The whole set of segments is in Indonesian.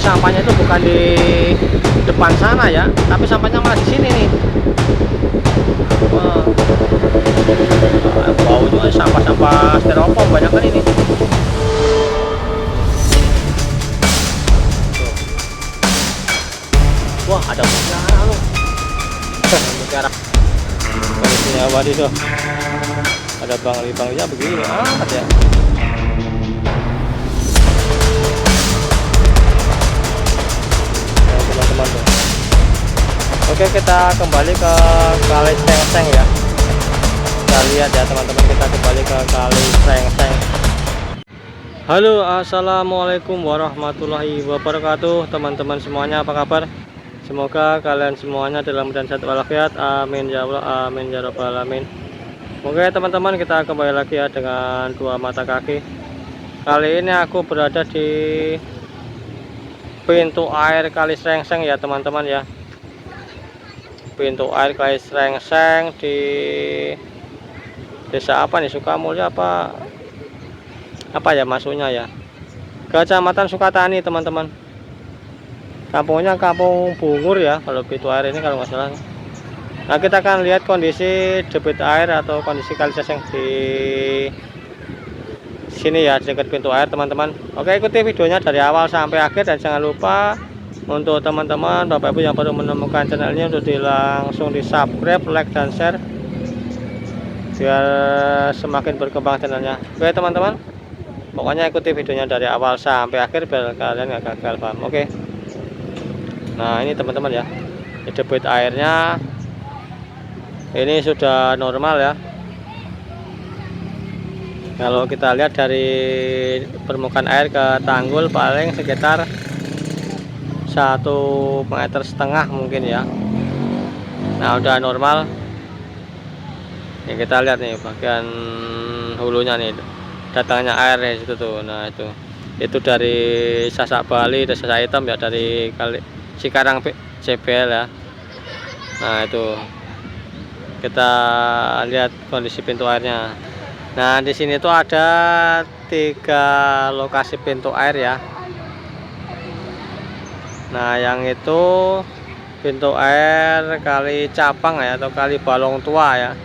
sampahnya itu bukan di depan sana ya, tapi sampahnya malah di sini nih. Wah, bau juga sampah-sampah styrofoam banyak kan ini. Wah, ada mutiara loh. Mutiara. Kondisinya wadi tuh. Ada bangli-banglinya begini amat ya. Nah, teman-teman tuh. Oke, kita kembali ke Kali Sengseng ya. Kita lihat ya teman-teman, kita kembali ke Kali Sengseng. Halo, assalamualaikum warahmatullahi wabarakatuh teman-teman semuanya, apa kabar? Semoga kalian semuanya dalam keadaan sehat walafiat, amin ya Allah, amin ya rabbal alamin. Oke teman-teman, kita kembali lagi ya dengan dua mata kaki. Kali ini aku berada di pintu air Kali Sengseng ya teman-teman ya. Pintu air Kali Sengseng di desa apa nih, Sukamulya apa ya masuknya ya, Kecamatan Sukatani teman-teman. Kampungnya Kampung Bungur ya kalau pintu air ini kalau nggak salah. Nah, kita akan lihat kondisi debit air atau kondisi Kali Sengseng di sini ya, di dekat pintu air teman-teman. Oke, ikuti videonya dari awal sampai akhir, dan jangan lupa untuk teman-teman Bapak Ibu yang baru menemukan channel ini untuk langsung di subscribe, like dan share biar semakin berkembang channelnya. Oke teman-teman, pokoknya ikuti videonya dari awal sampai akhir biar kalian nggak gagal paham. Oke. Nah, ini teman-teman ya, debit airnya ini sudah normal ya. Kalau kita lihat dari permukaan air ke tanggul paling sekitar 1,5 meter mungkin ya. Nah, udah normal. Ini kita lihat nih bagian hulunya nih, datangnya air di situ tuh. Nah, itu dari Sasak Bali dan Sasak Hitam ya, dari Kali Cikarang CBL ya. Nah, itu kita lihat kondisi pintu airnya. Nah, di sini tuh ada 3 lokasi pintu air ya. Nah, yang itu pintu air Kali Capang ya, atau Kali Balong Tua ya.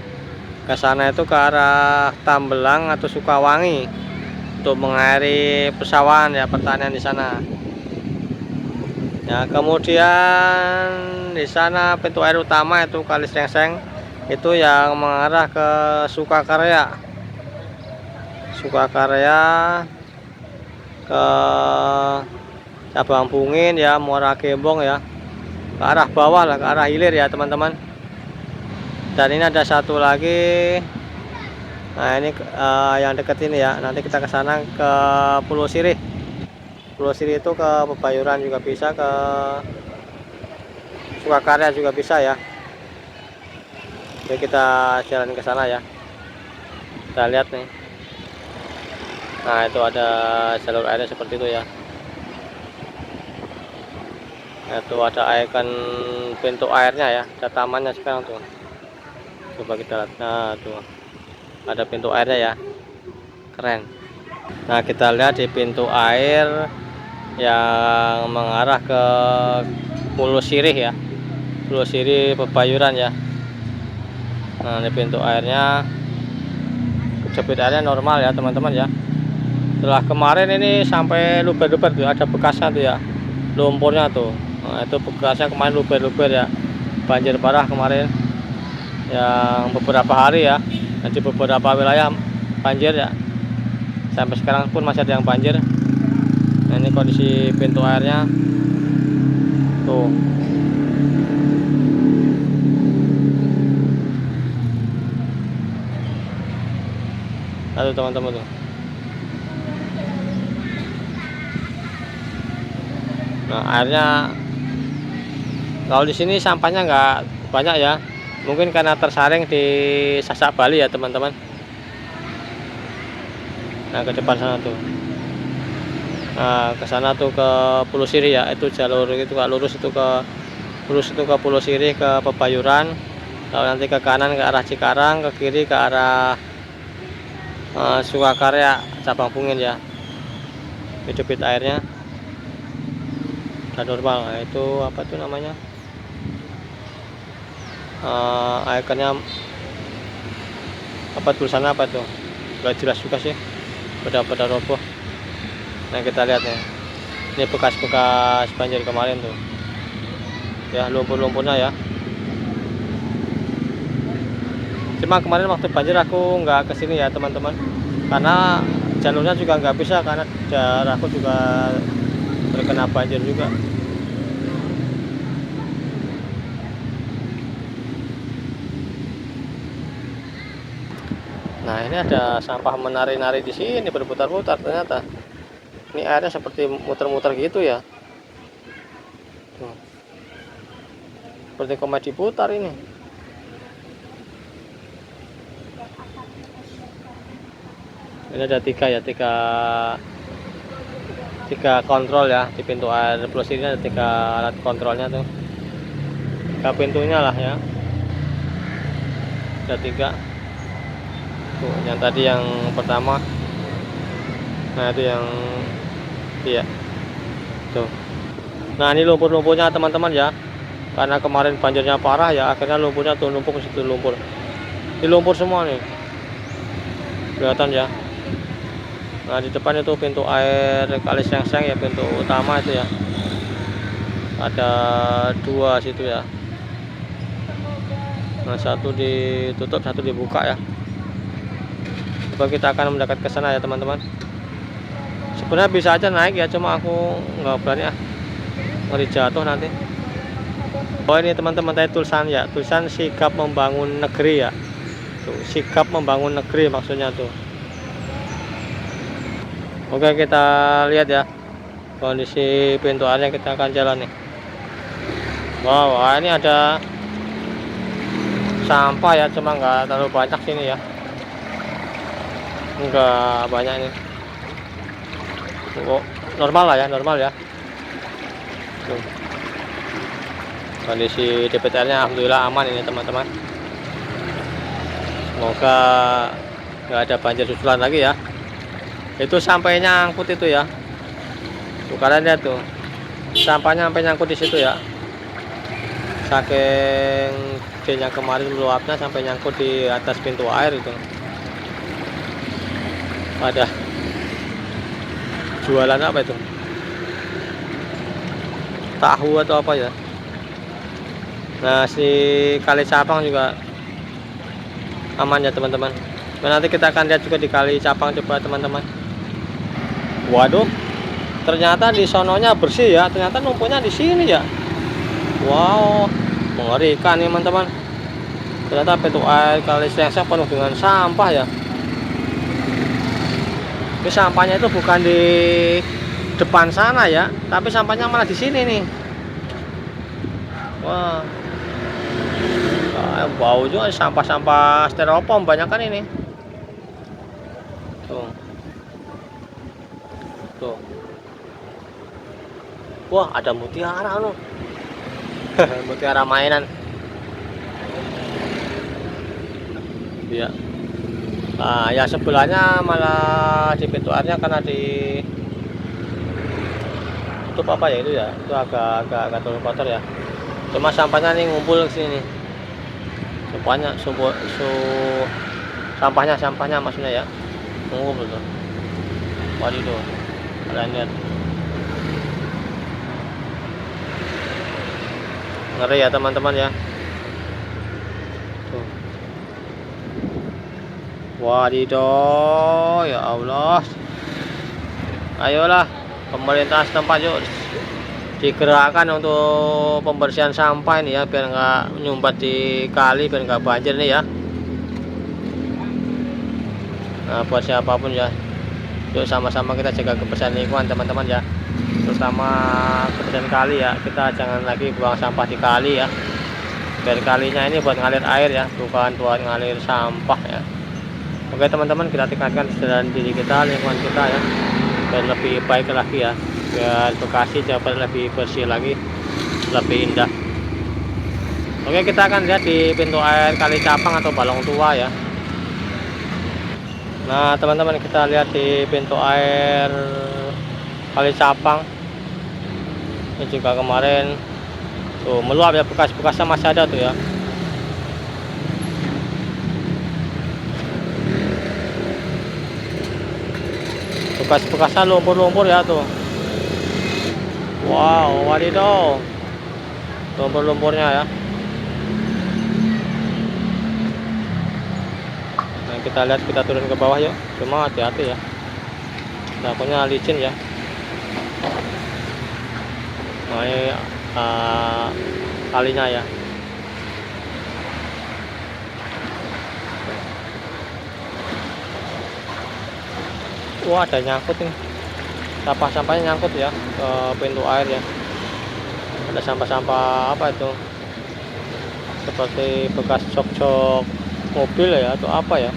Ke sana itu ke arah Tambelang atau Sukawangi untuk mengairi persawahan ya, pertanian di sana. Ya, kemudian di sana pintu air utama itu Kali Sengseng itu yang mengarah ke Sukakarya. Ke Cabang Bungin ya, Muara Gembong ya. Ke arah bawah lah, ke arah hilir ya, teman-teman. Dan ini ada satu lagi. Nah, ini yang dekat ini ya. Nanti kita ke sana ke Pulau Sirih. Pulau Sirih itu ke Pebayuran juga bisa, ke Sukakarya juga bisa ya. Jadi kita jalan ke sana ya. Kita lihat nih. Nah, itu ada jalur airnya seperti itu ya. Nah, itu ada ikon pintu airnya ya. Ada tamannya sekarang tuh. Coba kita lihat. Nah, tuh ada pintu airnya ya. Keren. Nah, kita lihat di pintu air yang mengarah ke Pulau Sirih ya, Pulau Sirih Pebayuran ya. Nah, ini pintu airnya, debit airnya normal ya teman-teman ya. Setelah kemarin ini sampai luber-luber tuh, ada bekasnya tuh ya, lumpurnya tuh. Nah, itu bekasnya kemarin luber-luber ya, banjir parah kemarin yang beberapa hari ya. Di beberapa wilayah banjir ya, sampai sekarang pun masih ada yang banjir. Nah, ini kondisi pintu airnya tuh. Lalu teman-teman tuh. Nah, airnya kalau di sini sampahnya nggak banyak ya, mungkin karena tersaring di Sasak Bali ya teman-teman. Nah, ke depan sana tuh. Nah, ke sana tuh ke Pulau Sirih ya, itu jalur itu Kak, lurus itu ke Pulau Sirih, ke Pebayuran. Lalu nanti ke kanan ke arah Cikarang, ke kiri ke arah Sukakarya Cabang Bungin ya. Debit airnya. udah normal. Nah, itu apa tuh namanya, ikonnya apa, tulisannya apa tuh, nggak jelas juga sih, pada roboh. Nah kita lihat nih, ini bekas-bekas banjir kemarin tuh ya, lumpur-lumpurnya ya. Cuma kemarin waktu banjir aku nggak kesini ya teman-teman, karena jalurnya juga nggak bisa, karena jarak aku juga terkena banjir juga. Nah ini ada sampah menari-nari di sini, berputar-putar ternyata. Ini airnya seperti muter-muter gitu ya. Tuh. Seperti komedi putar ini. Ini ada tiga ya, tiga kontrol ya di pintu air plus ini, ada tiga alat kontrolnya tuh, tiga pintunya lah ya, ada tiga tuh. Yang tadi yang pertama, nah itu yang iya tuh. Nah ini lumpur-lumpurnya teman-teman ya, karena kemarin banjirnya parah ya, akhirnya lumpurnya tuh numpuk ke situ. Lumpur di lumpur semua nih, kelihatan ya. Nah di depan itu pintu air Kali Sengseng ya, pintu utama itu ya, ada dua situ ya. Nah satu ditutup, satu dibuka ya. Coba kita akan mendekat ke sana ya teman-teman. Sebenarnya bisa aja naik ya, cuma aku nggak berani ah, ngeri jatuh nanti. Oh ini teman-teman, tadi tulisan ya, tulisan sikap membangun negeri ya. Tuh, sikap membangun negeri maksudnya tuh. Oke kita lihat ya kondisi pintu airnya, kita akan jalan nih. Wow, ini ada sampah ya, cuma nggak terlalu banyak sini ya, nggak banyak ini. Oh, normal lah ya, normal ya. Tuh. Kondisi DPTR nya alhamdulillah aman ini teman-teman. Semoga nggak ada banjir susulan lagi ya. Itu sampainya nyangkut itu ya, tuh kalian lihat tuh, sampahnya sampai nyangkut di situ ya, saking gedenya kemarin meluapnya sampai nyangkut di atas pintu air itu. Ada jualan apa itu, tahu atau apa ya. Nah si Kali Capang juga aman ya teman-teman. Nah, nanti kita akan lihat juga di Kali Capang, coba teman-teman. Waduh, ternyata di sononya bersih ya, ternyata numpuknya di sini ya. Wow, mengerikan nih teman-teman. Ternyata pintu air Kali Sengseng penuh dengan sampah ya. Ini sampahnya itu bukan di depan sana ya, tapi sampahnya malah di sini nih. Wah, bau juga, sampah-sampah styrofoam banyak kan ini. Tuh. Tuh. Wah, ada mutiara loh. Mutiara mainan. Iya. Nah, ya sebelahnya malah di pintu airnya karena di tutup apa ya itu ya. Itu agak terlalu kotor ya. Cuma sampahnya nih ngumpul ke sini. Sampahnya maksudnya ya. Ngumpul tuh. Waduh. Kalian lihat. Ngeri ya teman-teman ya. Tuh. Wadidaw, ya Allah. Ayolah pemerintah setempat yuk digerakkan untuk pembersihan sampah ini ya, biar nggak menyumbat di kali, biar nggak banjir nih ya. Nah buat siapapun ya, yuk sama-sama kita jaga kebersihan lingkungan teman-teman ya, terutama kebersihan kali ya. Kita jangan lagi buang sampah di kali ya, biar kalinya ini buat ngalir air ya, bukan buat ngalir sampah ya. Oke teman-teman, kita tingkatkan kesadaran diri kita, lingkungan kita ya, biar lebih baik lagi ya, biar Bekasi Jawa Barat lebih bersih lagi, lebih indah. Oke kita akan lihat di pintu air Kali Capang atau Balong Tua ya. Nah teman-teman, kita lihat di pintu air Kali Capang Ini juga kemarin tuh meluap ya, bekas-bekasnya masih ada tuh ya. Bekas-bekasnya lumpur-lumpur ya tuh. Wow, wadidaw, lumpur-lumpurnya ya. Nah, kita lihat, kita turun ke bawah yuk. Cuma hati-hati ya, takutnya licin ya. Nah, ini kalinya ya. Wah, ada nyangkut nih, sampah-sampahnya nyangkut ya ke pintu air ya. Ada sampah-sampah apa itu, seperti bekas jok-jok mobil ya atau apa ya.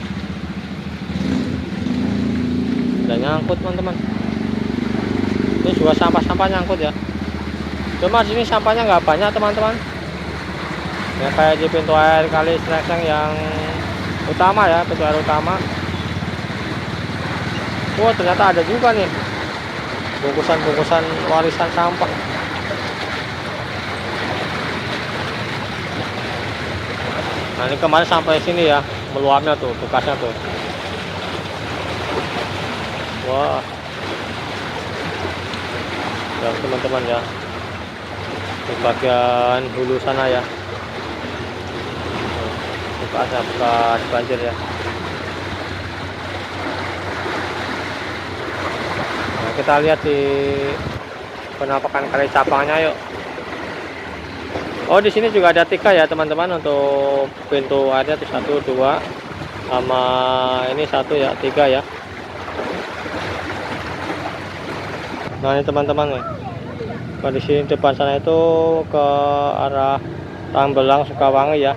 Ada nyangkut teman-teman. Ini juga sampah-sampah nyangkut ya. Cuma di sini sampahnya nggak banyak teman-teman. Ya kayak di pintu air Kali Srengseng yang utama ya, pintu air utama. Wah, ternyata ada juga nih bungkusan-bungkusan warisan sampah. Nah, ini kemarin sampai sini ya, meluapnya tuh, bekasnya tuh. Wah, ya teman-teman ya, di bagian hulu sana ya, bekasnya bekas banjir ya. Nah, kita lihat di penampakan Kali Capangnya yuk. Oh, di sini juga ada 3 ya teman-teman, untuk pintu airnya tuh 1, 2, sama ini 1 ya, 3 ya. Nah, ini teman-teman nih, kondisi depan sana itu ke arah Tambelang Sukawangi ya,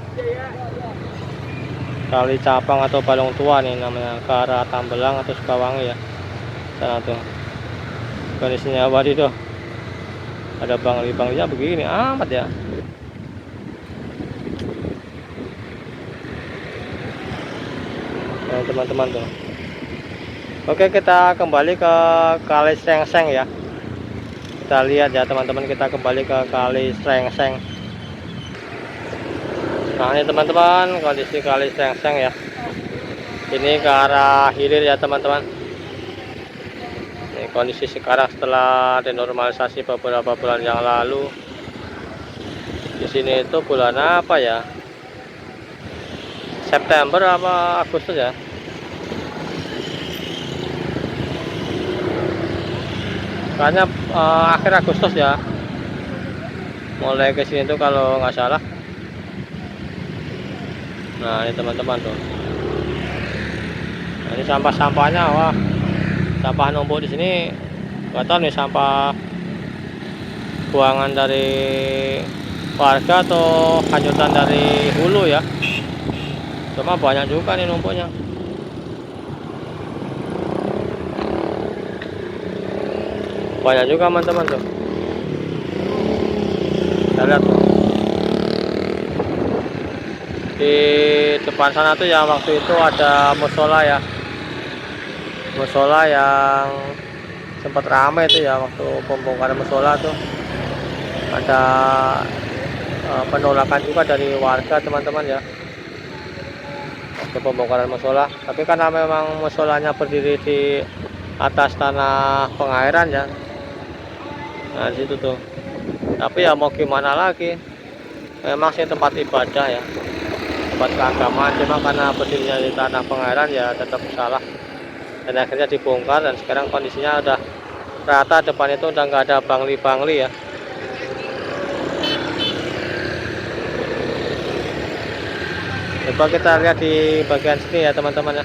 Kali Capang atau Balong Tua nih namanya, ke arah Tambelang atau Sukawangi ya sana tuh. Kondisinya wadidaw, ada bangli-banglinya begini amat ya. Nah, teman-teman tuh. Oke, kita kembali ke Kali Srengseng ya. Kita lihat ya teman-teman, kita kembali ke Kali Srengseng. Nah, ini teman-teman kondisi Kali Srengseng ya. Ini ke arah hilir ya teman-teman. Ini kondisi sekarang setelah denormalisasi beberapa bulan yang lalu. Di sini itu bulan apa ya? September apa Agustus ya? Kayaknya akhir Agustus ya. Mulai ke sini tuh kalau nggak salah. Nah, ini teman-teman tuh. Nah, ini sampah-sampahnya, wah, sampah numpuk di sini. Nggak tahu nih sampah buangan dari warga atau hanyutan dari hulu ya. Cuma banyak juga nih numpuknya. Banyak juga teman-teman tuh. Kita lihat tuh. Di depan sana tuh ya, waktu itu ada musola ya. Musola yang sempat ramai itu ya, waktu pembongkaran musola tuh. Ada penolakan juga dari warga teman-teman ya, ke pembongkaran musola. Tapi karena memang musolanya berdiri di atas tanah pengairan ya, nah situ tuh. Tapi ya mau gimana lagi, memang sih tempat ibadah ya, tempat keagamaan. Cuma karena berdirinya di tanah pengairan ya tetap salah, dan akhirnya dibongkar. Dan sekarang kondisinya udah rata, depan itu udah nggak ada bangli-bangli ya. Coba kita lihat di bagian sini ya teman-teman ya.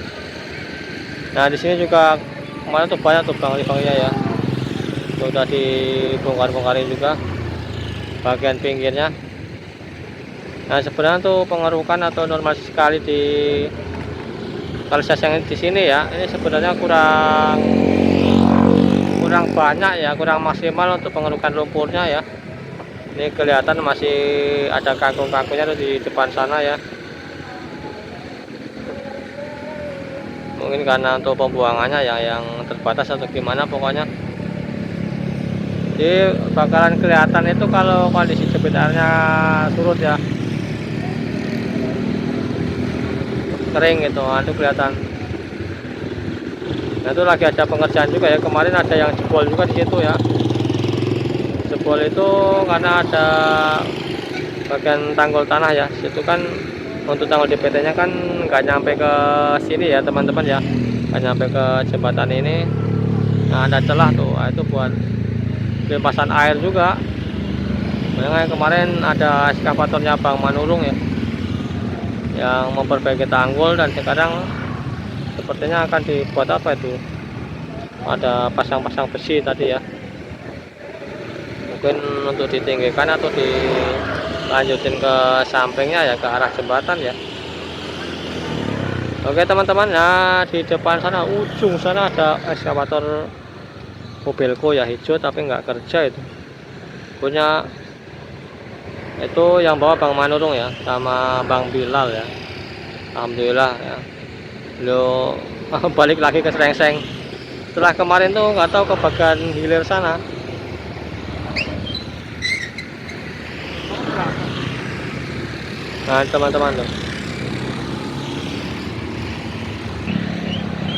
Nah, di sini juga kemarin tuh banyak tuh bangli-banglinya ya, sudah dibongkar-bongkarin juga bagian pinggirnya. Nah, sebenarnya tuh pengerukan atau normalisasi sekali di Kali Srengseng di sini ya, ini sebenarnya kurang banyak ya, kurang maksimal untuk pengerukan lumpurnya ya. Ini kelihatan masih ada kangkung-kangkungnya tuh di depan sana ya. Mungkin karena untuk pembuangannya ya yang terbatas atau gimana pokoknya. Jadi bakalan kelihatan itu kalau kondisi debit airnya surut ya, kering gitu, nah, itu kelihatan. Nah itu lagi ada pengerjaan juga ya, kemarin ada yang jebol juga di situ ya. Jebol itu karena ada bagian tanggul tanah ya, situ kan untuk tanggul DPT-nya kan nggak nyampe ke sini ya teman-teman ya, nggak nyampe ke jembatan ini. Nah ada celah tuh, nah, itu buat pelepasan air juga. Makanya kemarin ada eskavatornya Bang Manurung ya, yang memperbaiki tanggul, dan sekarang sepertinya akan dibuat apa itu, ada pasang-pasang besi tadi ya, mungkin untuk ditinggikan atau dilanjutin ke sampingnya ya, ke arah jembatan ya. Oke teman-teman, nah di depan sana, ujung sana ada eskavator mobilku ya, hijau tapi nggak kerja itu, punya itu yang bawa Bang Manurung ya, sama Bang Bilal ya. Alhamdulillah ya, beliau balik lagi ke Srengseng setelah kemarin tuh nggak tahu ke bagian hilir sana. Nah teman-teman tuh,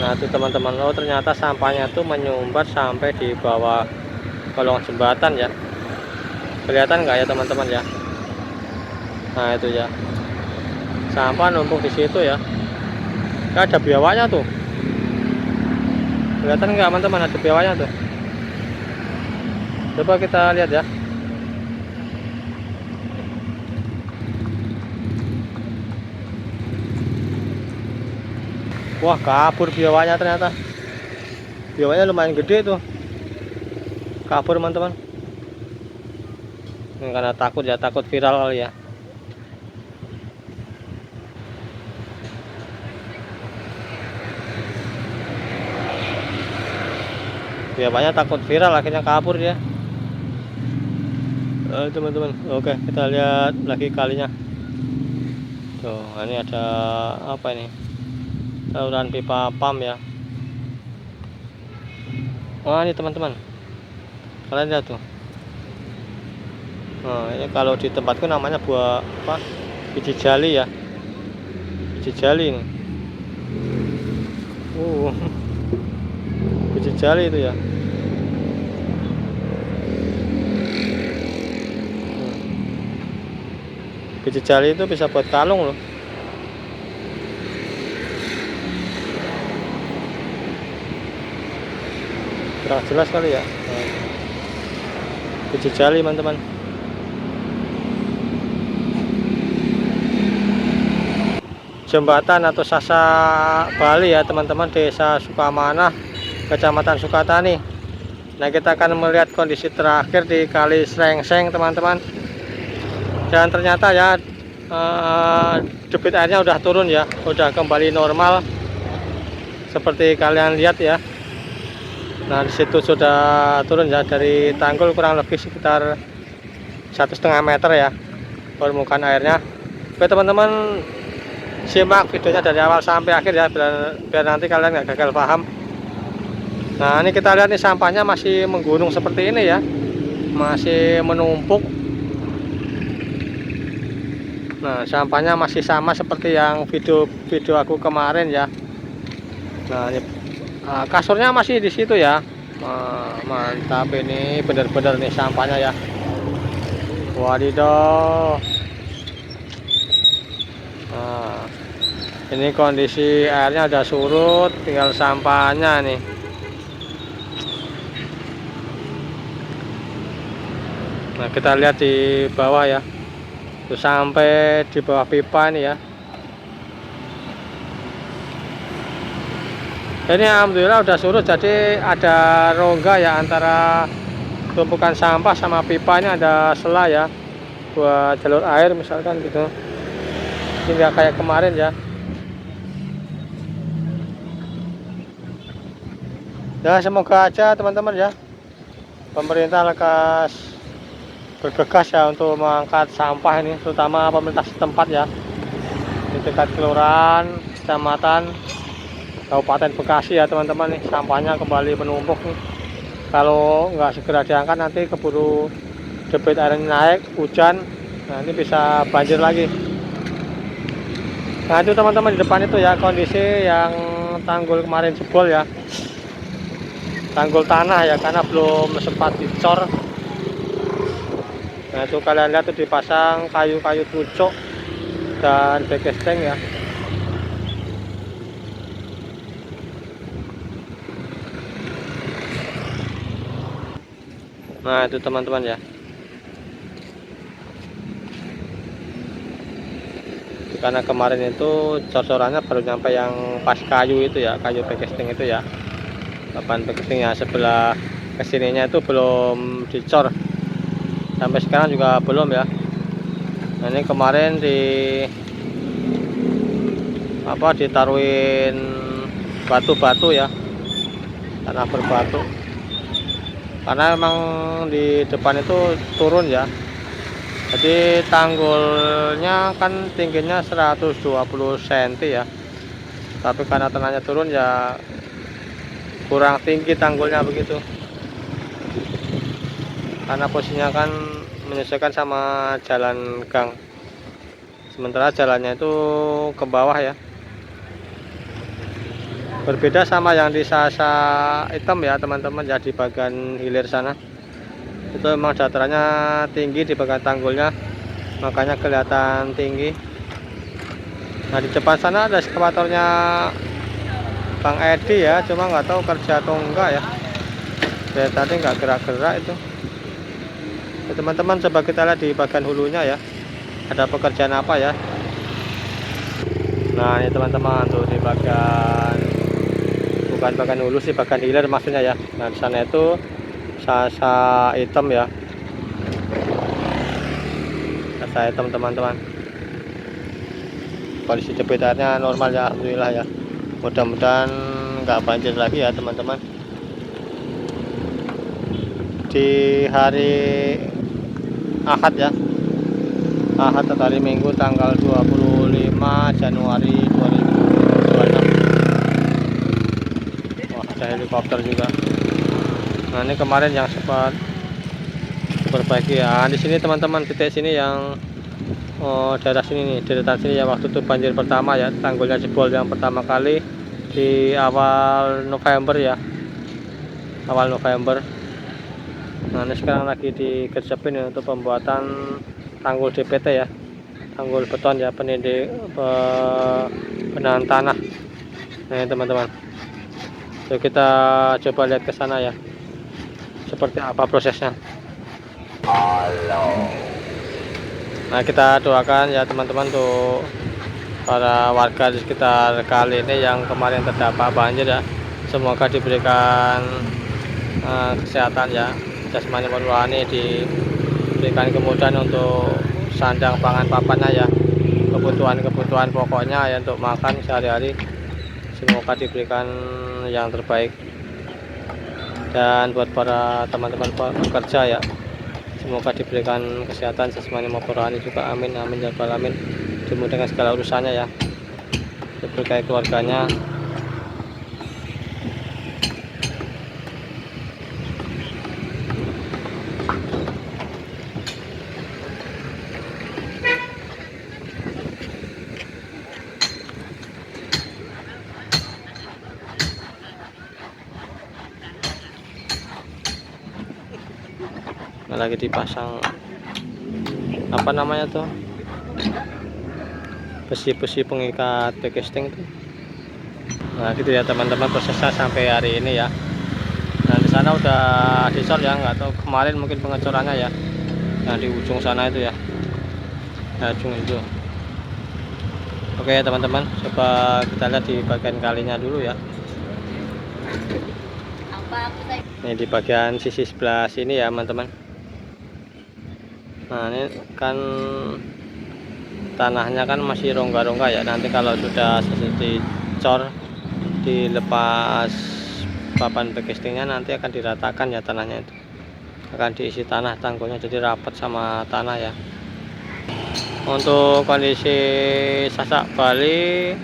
nah itu teman-teman, oh ternyata sampahnya tuh menyumbat sampai di bawah kolong jembatan ya, kelihatan nggak ya teman-teman ya. Nah itu ya, sampah numpuk di situ ya, nggak ada biawaknya tuh, kelihatan nggak teman-teman, ada biawaknya tuh, coba kita lihat ya. Wah kabur biawaknya, ternyata biawaknya lumayan gede tuh, kabur teman-teman. Ini karena takut ya, takut viral kali ya. Biawaknya takut viral, akhirnya kabur dia. Teman-teman, oke kita lihat lagi kalinya tuh. Ini ada apa ini, saluran pipa pam ya. Wah ini teman-teman, kalian lihat tuh. Nah ini kalau di tempatku namanya buah apa, biji jali ya, biji jali ini. Biji jali itu ya. Biji jali itu bisa buat kalung loh. Kurang jelas kali ya. Nah, biji jali teman-teman. Jembatan atau Sasa Bali ya teman-teman, Desa Sukamanah, Kecamatan Sukatani. Nah kita akan melihat kondisi terakhir di Kali Srengseng teman-teman. Dan ternyata ya debit airnya udah turun ya, udah kembali normal seperti kalian lihat ya. Nah disitu sudah turun ya, dari tanggul kurang lebih sekitar 1,5 meter ya permukaan airnya. Oke teman-teman, simak videonya dari awal sampai akhir ya, biar nanti kalian nggak gagal paham. Nah ini kita lihat nih, sampahnya masih menggunung seperti ini ya, masih menumpuk. Nah sampahnya masih sama seperti yang video aku kemarin ya. Nah ini, kasurnya masih di situ ya. Mantap, ini bener-bener nih sampahnya ya. Wadidaw. Nah, ini kondisi airnya udah surut, tinggal sampahnya nih. Nah kita lihat di bawah ya, tuh sampai di bawah pipa ini ya. Ini alhamdulillah udah surut, jadi ada rongga ya antara tumpukan sampah sama pipa. Ini ada sela ya buat jalur air misalkan gitu. Ini nggak kayak kemarin ya. Ya semoga aja teman-teman ya, pemerintah lekas bergegas ya untuk mengangkat sampah ini, terutama pemerintah setempat ya, di dekat kelurahan, kecamatan, Kabupaten Bekasi ya teman-teman nih, sampahnya kembali menumpuk nih. Kalau nggak segera diangkat nanti keburu debit airnya naik, hujan, nah ini bisa banjir lagi. Nah itu teman-teman di depan itu ya kondisi yang tanggul kemarin jebol ya, tanggul tanah ya, karena belum sempat dicor. Nah itu kalian lihat tuh dipasang kayu-kayu pucuk dan backsteng ya. Nah itu teman-teman ya, karena kemarin itu cor-corannya baru nyampe yang pas kayu itu ya, kayu backsteng itu ya, papan backstengnya sebelah kesininya itu belum dicor, sampai sekarang juga belum ya. Nah ini kemarin ditaruhin batu-batu ya, tanah berbatu, karena memang di depan itu turun ya. Jadi tanggulnya kan tingginya 120 cm ya, tapi karena tanahnya turun ya kurang tinggi tanggulnya begitu, karena posisinya kan menyesuaikan sama jalan gang, sementara jalannya itu ke bawah ya. Berbeda sama yang di Sasa Hitam ya teman-teman ya, di bagian hilir sana itu memang datarannya tinggi di bagian tanggulnya, makanya kelihatan tinggi. Nah di depan sana ada eskavatornya Bang Edi ya, cuma nggak tahu kerja atau enggak ya, dari tadi nggak gerak-gerak itu. Teman-teman coba kita lihat di bagian hulunya ya, ada pekerjaan apa ya. Nah ini teman-teman tuh di bagian, bukan bagian hulu sih, bagian hilir maksudnya ya. Nah di sana itu Sasa Hitam ya, Sasa Hitam teman-teman. Kondisi debit airnya normal ya, alhamdulillah ya. Mudah-mudahan nggak banjir lagi ya teman-teman. Di hari Ahad ya, Ahad atau hari Minggu tanggal 25 Januari 2026. Wah, ada helikopter juga. Nah ini kemarin yang sempat diperbaiki ya. Di sini teman-teman, titik sini yang daerah sini nih, deretan sini ya, waktu itu banjir pertama ya, tanggulnya jebol yang pertama kali di awal November ya, awal November. Nah ini sekarang lagi dikerjapin ya, untuk pembuatan tanggul DPT ya, tanggul beton ya, penahan tanah. Nah ini teman-teman, yuk kita coba lihat ke sana ya, seperti apa prosesnya. Nah kita doakan ya teman-teman tuh para warga di sekitar kali ini yang kemarin terdampak banjir ya, semoga diberikan kesehatan ya, jasmani maupun rohani, diberikan kemudahan untuk sandang pangan papannya ya, kebutuhan pokoknya ya untuk makan sehari-hari, semoga diberikan yang terbaik. Dan buat para teman-teman pekerja ya, semoga diberikan kesehatan jasmani maupun rohani juga, amin amin ya rabbal alamin, dimudahkan segala urusannya ya, diberkahi keluarganya. Nah, lagi dipasang apa namanya tuh, besi-besi pengikat backsteng tuh. Nah gitu ya teman-teman prosesnya sampai hari ini ya. Nah di sana udah dicor ya, nggak tahu kemarin mungkin pengecorannya ya, nah di ujung sana itu ya, nah ujung itu. Oke ya teman-teman, coba kita lihat di bagian kalinya dulu ya. Ini di bagian sisi sebelah sini ya teman-teman. Nah ini kan tanahnya kan masih rongga-rongga ya, nanti kalau sudah selesai dicor, dilepas papan backstengnya, nanti akan diratakan ya, tanahnya itu akan diisi tanah, tanggulnya jadi rapat sama tanah ya. Untuk kondisi Sasak Bali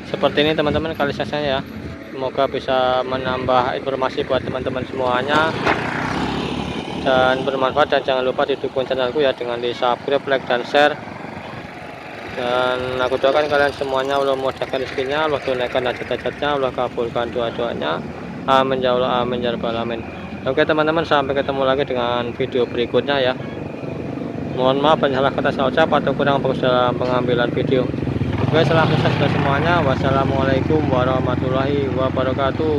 seperti ini teman-teman, kali sasanya ya. semoga bisa menambah informasi buat teman-teman semuanya dan bermanfaat, dan jangan lupa didukung channelku ya dengan di subscribe, like, dan share. Dan aku doakan kalian semuanya Allah mudahkan rezekinya, Allah tunaikan hajat-hajatnya, Allah kabulkan doa-doanya, amin ya Allah, amin ya rabbal alamin. Oke teman-teman, sampai ketemu lagi dengan video berikutnya ya. Mohon maaf banyak salah kata, salah ucap atau kurang bagus dalam pengambilan video. Oke, salam sukses buat semuanya. Wassalamualaikum warahmatullahi wabarakatuh.